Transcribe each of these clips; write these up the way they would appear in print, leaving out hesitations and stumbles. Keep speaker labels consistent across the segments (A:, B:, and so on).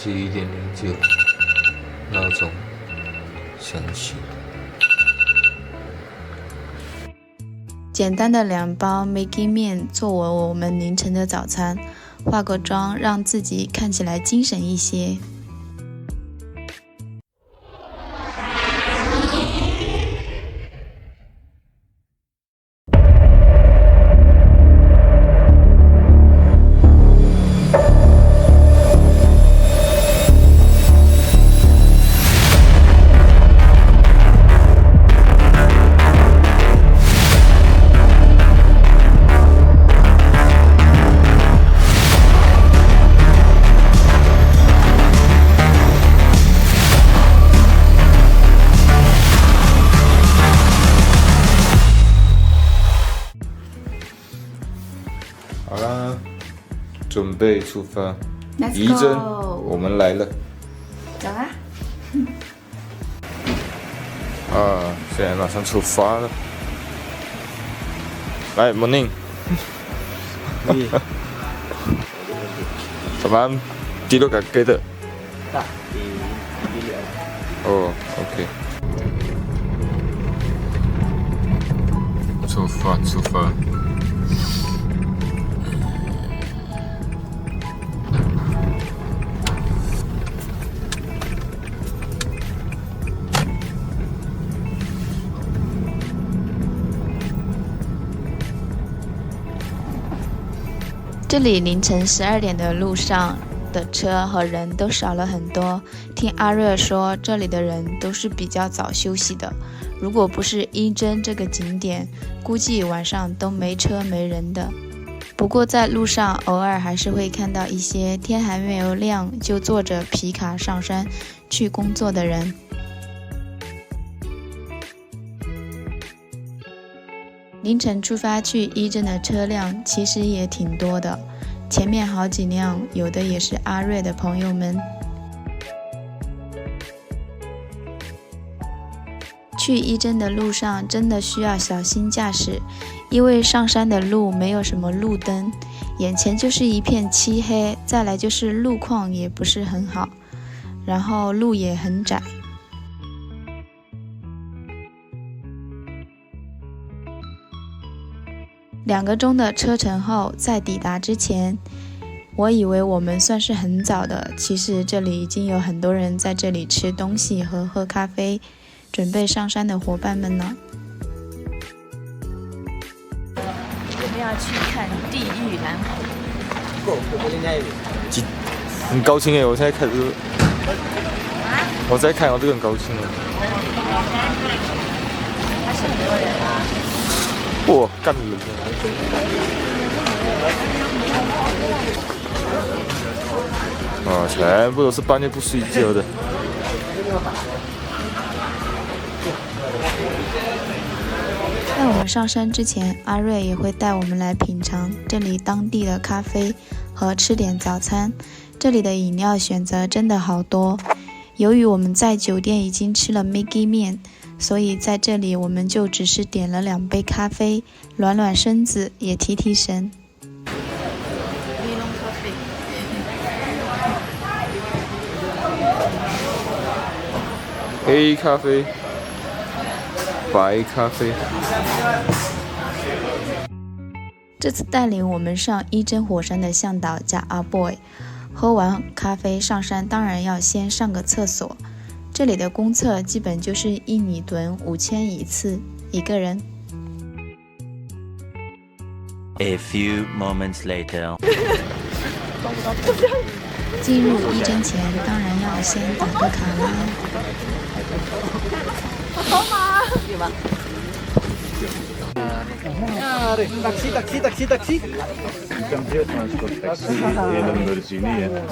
A: 11:09，闹钟响起。
B: 简单的2包 Maggi 面作为我们凌晨的早餐，化个妆让自己看起来精神一些。
A: 好啦，准备出发。
B: Let's
A: 仪征，
B: go
A: 我们来了。
B: 走啊！
A: 现在马上出发了。来 ，Morning。Samahan tidur kat kereta?
C: Tak, di bilik.
A: Oh, okey. 出发。
B: 这里凌晨12点的路上的车和人都少了很多。听阿瑞说，这里的人都是比较早休息的。如果不是伊真这个景点，估计晚上都没车没人的。不过在路上偶尔还是会看到一些天还没有亮就坐着皮卡上山去工作的人。凌晨出发去伊真的车辆其实也挺多的，前面好几辆，有的也是阿瑞的朋友们。去伊真的路上真的需要小心驾驶，因为上山的路没有什么路灯，眼前就是一片漆黑，再来就是路况也不是很好，然后路也很窄。2个钟的车程后，在抵达之前，我以为我们算是很早的，其实这里已经有很多人在这里吃东西和喝咖啡，准备上山的伙伴们呢。我们要去看地狱蓝猴。
A: 很高兴哎，我现在开始，我在看，我这个很高兴哦。
B: 还是很多人啊。
A: 哇，干了！全部都是半夜不睡觉的。
B: 在我们上山之前，阿瑞也会带我们来品尝这里当地的咖啡和吃点早餐。这里的饮料选择真的好多。由于我们在酒店已经吃了 Maggi 面，所以在这里我们就只是点了2杯咖啡，暖暖身子，也提提神。
A: 黑咖啡，白咖啡。
B: 这次带领我们上伊真火山的向导叫阿 boy， 喝完咖啡上山当然要先上个厕所。这里的公厕基本就是印尼盾5000一次，一个人。
C: A few moments later.
B: 进入伊真前，当然要先打个卡啦。
D: 好吗？有吗？Taksi.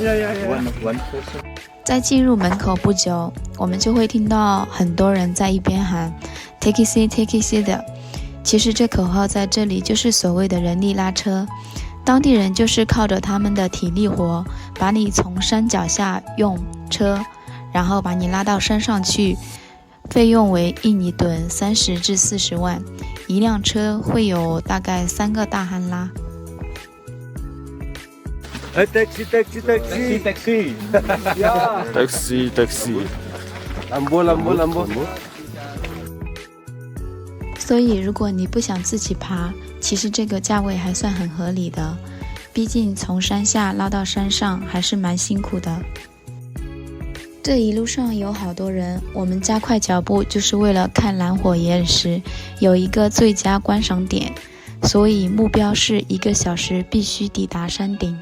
D: Ya.
B: 在进入门口不久，我们就会听到很多人在一边喊 "Taxi Taxi" 的。其实这口号在这里就是所谓的人力拉车，当地人就是靠着他们的体力活，把你从山脚下用车，然后把你拉到山上去，费用为印尼盾30至40万，一辆车会有大概3个大汉拉。
E: Taxi. Ya.
A: taxi。Lambo.
B: 所以如果你不想自己爬，其实这个价位还算很合理的，毕竟从山下拉到山上还是蛮辛苦的。这一路上有好多人，我们加快脚步就是为了看蓝火焰石，有一个最佳观赏点，所以目标是1个小时必须抵达山顶。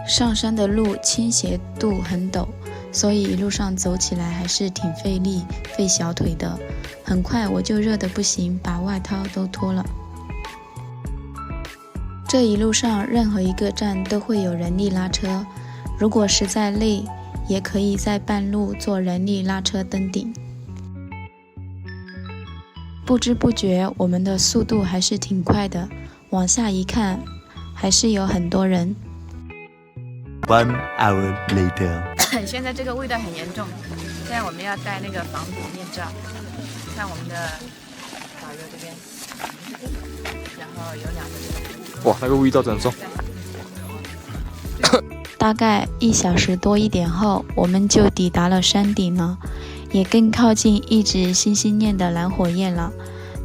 B: 上山的路倾斜度很陡，所以一路上走起来还是挺费力、费小腿的。很快我就热得不行，把外套都脱了。这一路上任何一个站都会有人力拉车，如果实在累，也可以在半路做人力拉车登顶。不知不觉我们的速度还是挺快的，往下一看还是有很多人。
C: 1 hour later.
D: 现在这个味道很严重，现在我们要戴那个防毒面罩。看我们的导游这边，然后有2个人。
A: 哇，那个味道真重。
B: 大概1小时多一点后，我们就抵达了山顶了，也更靠近一直心心念的蓝火焰了。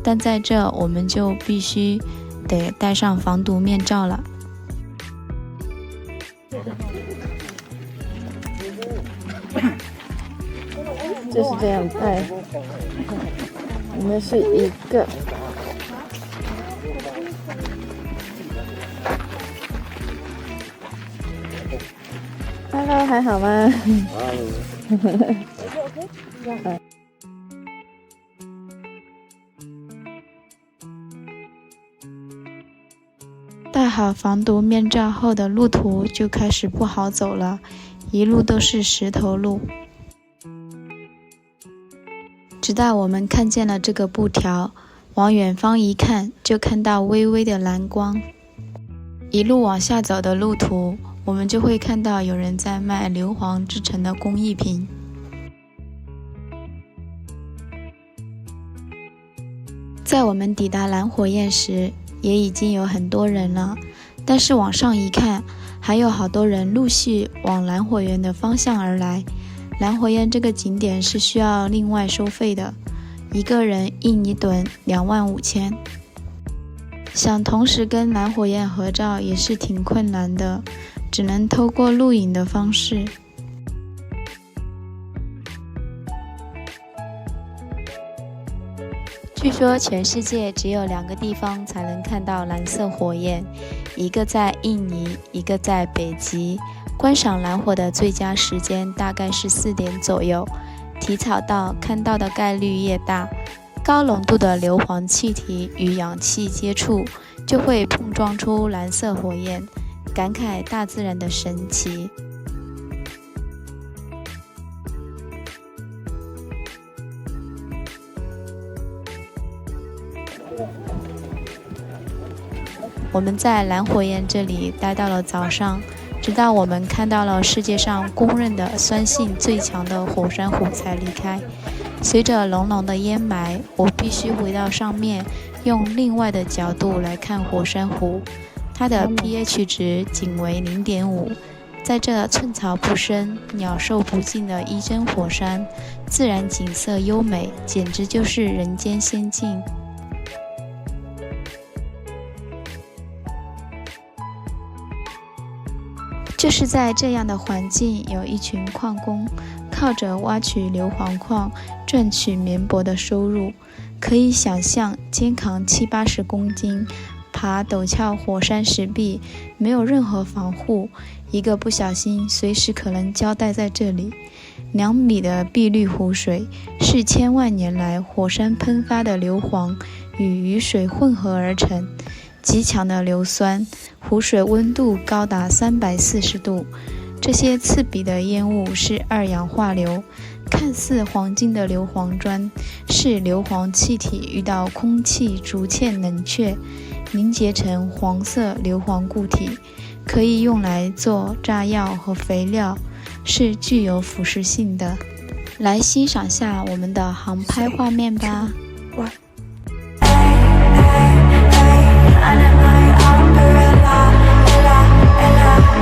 B: 但在这，我们就必须得戴上防毒面罩了。
F: 就是这样戴，我们是1个。Hello， 还好吗？
B: 戴好防毒面罩后的路途就开始不好走了，一路都是石头路。直到我们看见了这个布条，往远方一看，就看到微微的蓝光。一路往下走的路途，我们就会看到有人在卖硫磺制成的工艺品。在我们抵达蓝火焰时，也已经有很多人了，但是往上一看，还有好多人陆续往蓝火焰的方向而来。蓝火焰这个景点是需要另外收费的，一个人印尼盾25000。想同时跟蓝火焰合照也是挺困难的，只能透过录影的方式。据说全世界只有2个地方才能看到蓝色火焰，一个在印尼，一个在北极。观赏蓝火的最佳时间大概是4点左右，体草道看到的概率越大，高浓度的硫磺气体与氧气接触，就会碰撞出蓝色火焰，感慨大自然的神奇。我们在蓝火焰这里待到了早上，直到我们看到了世界上公认的酸性最强的火山湖才离开。随着浓浓的烟霾，我必须回到上面，用另外的角度来看火山湖。它的 pH 值仅为 0.5， 在这寸草不生、鸟兽不进的一真火山，自然景色优美，简直就是人间仙境。就是在这样的环境，有一群矿工靠着挖取硫磺矿赚取绵薄的收入。可以想象，肩扛70-80公斤，爬陡峭火山石壁，没有任何防护，一个不小心随时可能交代在这里。2米的碧绿湖水是千万年来火山喷发的硫磺与雨水混合而成，极强的硫酸，湖水温度高达340度。这些刺鼻的烟雾是2氧化硫，看似黄金的硫磺砖是硫磺气体遇到空气逐渐冷却，凝结成黄色硫磺固体，可以用来做炸药和肥料，是具有腐蚀性的。来欣赏下我们的航拍画面吧。
G: Under my umbrella, ella, ella.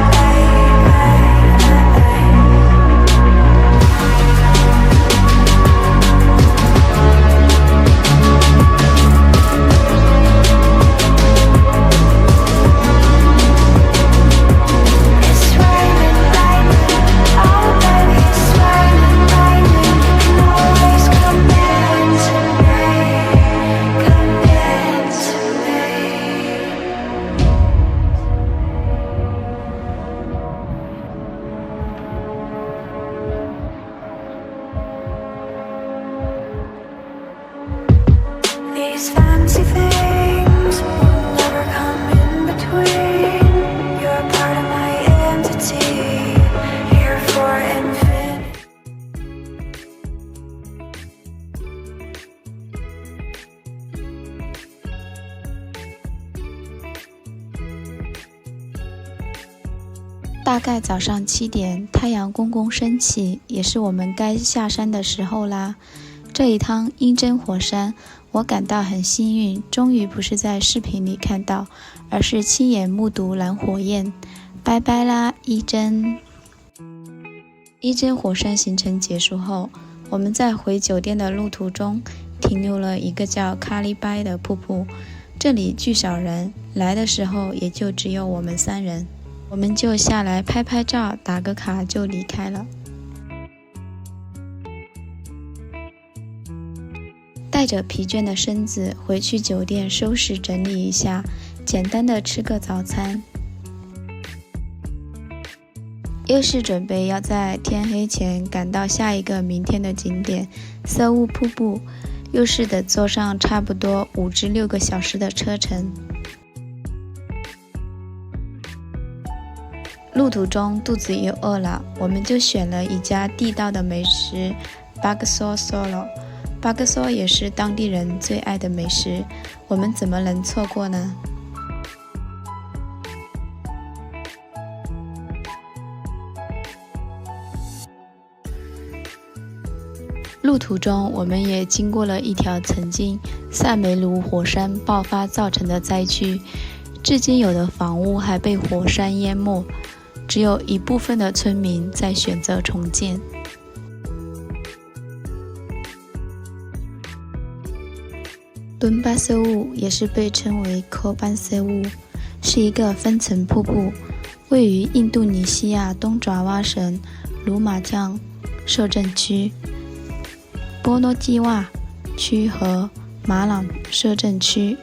B: 大概早上7点，太阳公公升起，也是我们该下山的时候啦。这一趟英珍火山，我感到很幸运，终于不是在视频里看到，而是亲眼目睹蓝火焰。拜拜啦，伊珍！伊珍火山行程结束后，我们在回酒店的路途中停留了一个叫卡利拜的瀑布，这里聚少人，来的时候也就只有我们3人，我们就下来拍拍照，打个卡就离开了。带着疲倦的身子回去酒店收拾整理一下，简单的吃个早餐。又是准备要在天黑前赶到下一个明天的景点色乌瀑布，又是得坐上差不多5至6个小时的车程。路途中肚子又饿了，我们就选了一家地道的美食 Bakso Solo。Bakso 也是当地人最爱的美食，我们怎么能错过呢？路途中，我们也经过了一条曾经塞梅鲁火山爆发造成的灾区，至今有的房屋还被火山淹没，只有一部分的村民在选择重建。敦巴色雾也是被称为科班色雾，是一个分层瀑布，位于印度尼西亚东爪哇省鲁马江摄政区、波诺基瓦区和马朗摄政区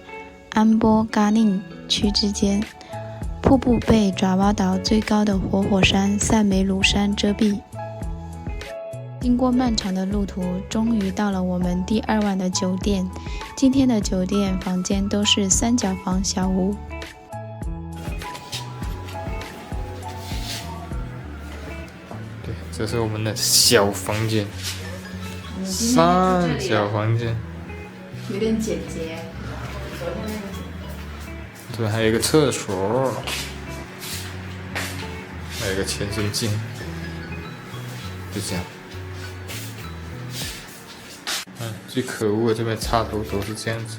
B: 安波嘎宁区之间。瀑布被爪哇岛最高的活火山塞梅鲁山遮蔽。经过漫长的路途，终于到了我们第2晚的酒店。今天的酒店房间都是3角房小屋。
A: 对，这是我们的小房间，3角房间，
D: 有点简洁。
A: 对，还有一个厕所，还有一个潜水镜，就这样。最可恶的这边插头都是这样子，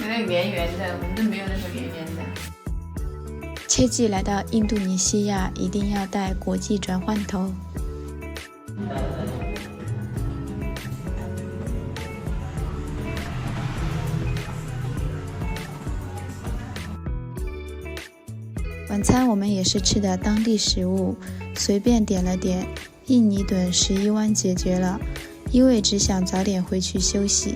D: 有点圆圆的，我们都没有那个圆圆的。
B: 切记来到印度尼西亚一定要带国际转换头。晚餐我们也是吃的当地食物，随便点了点，印尼盾11万解决了，因为只想早点回去休息。